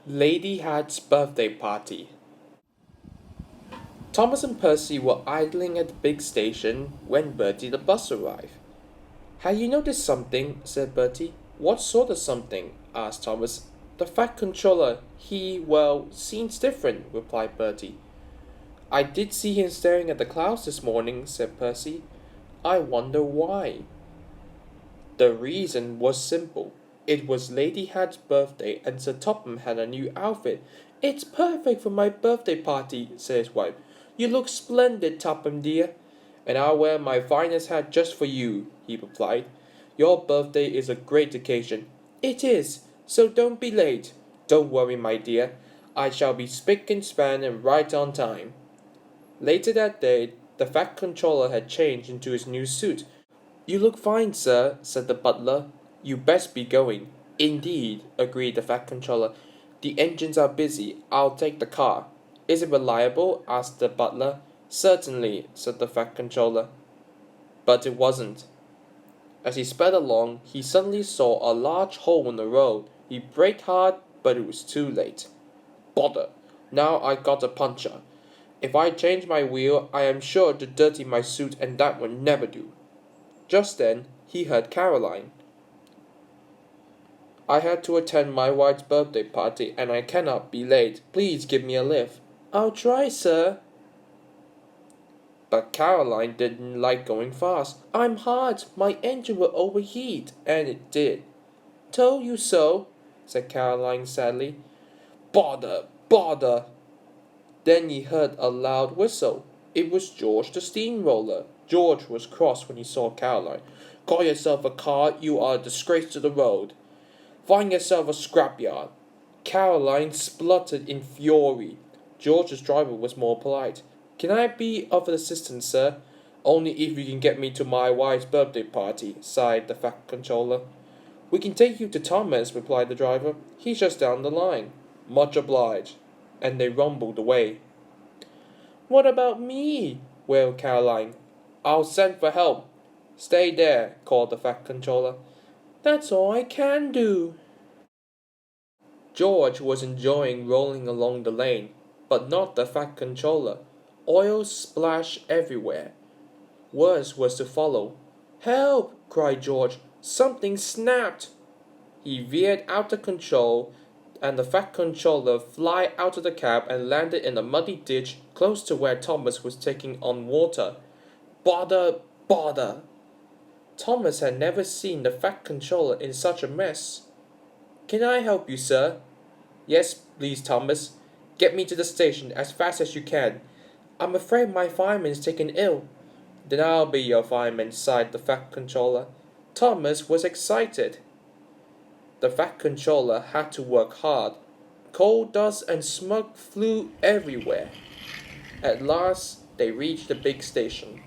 Lady Hatt's birthday party. Thomas and Percy were idling at the big station when Bertie the bus arrived. Have you noticed something? Said Bertie. What sort of something? Asked Thomas. The Fat Controller. Seems different, replied Bertie. I did see him staring at the clouds this morning, said Percy. I wonder why. The reason was simple. It was Lady Hatt's birthday and Sir Topham had a new outfit. It's perfect for my birthday party, said his wife. You look splendid, Topham dear. And I'll wear my finest hat just for you, he replied. Your birthday is a great occasion. It is, so don't be late. Don't worry, my dear. I shall be spick and span and right on time. Later that day, the Fat Controller had changed into his new suit. You look fine, sir, said the butler. You best be going. Indeed, agreed the Fat Controller. The engines are busy. I'll take the car. Is it reliable? Asked the butler. Certainly, said the Fat Controller. But it wasn't. As he sped along, he suddenly saw a large hole in the road. He braked hard, but it was too late. Bother! Now I got a puncture. If I change my wheel, I am sure to dirty my suit, and that will never do. Just then, he heard Caroline. I had to attend my wife's birthday party, and I cannot be late. Please give me a lift. I'll try, sir. But Caroline didn't like going fast. I'm hot. My engine will overheat. And it did. Told you so, said Caroline sadly. Bother, bother. Then he heard a loud whistle. It was George the steamroller. George was cross when he saw Caroline. Call yourself a car, you are a disgrace to the road. Find yourself a scrapyard. Caroline spluttered in fury. George's driver was more polite. Can I be of assistance, sir? Only if you can get me to my wife's birthday party, sighed the Fat Controller. We can take you to Thomas, replied the driver. He's just down the line. Much obliged. And they rumbled away. What about me? Wailed Caroline. I'll send for help. Stay there, called the Fat Controller. That's all I can do. George was enjoying rolling along the lane, but not the Fat Controller. Oil splashed everywhere. Worse was to follow. Help! Cried George. Something snapped. He veered out of control, and the Fat Controller flew out of the cab and landed in a muddy ditch close to where Thomas was taking on water. Bother, bother! Thomas had never seen the Fat Controller in such a mess. Can I help you, sir? Yes, please, Thomas. Get me to the station as fast as you can. I'm afraid my fireman's taken ill. Then I'll be your fireman, sighed the Fat Controller. Thomas was excited. The Fat Controller had to work hard. Coal dust and smoke flew everywhere. At last, they reached the big station.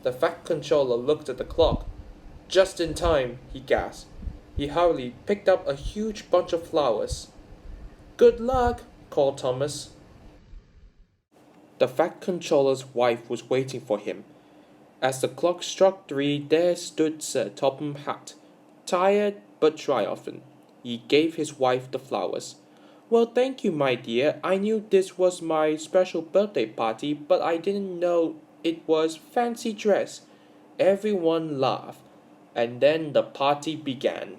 The Fat Controller looked at the clock. Just in time, he gasped. He hurriedly picked up a huge bunch of flowers. Good luck, called Thomas. The Fat Controller's wife was waiting for him. As the clock struck 3, there stood Sir Topham Hatt, tired but triumphant. He gave his wife the flowers. Well, thank you, my dear. I knew this was my special birthday party, but I didn't know it was fancy dress. Everyone laughed, and then the party began.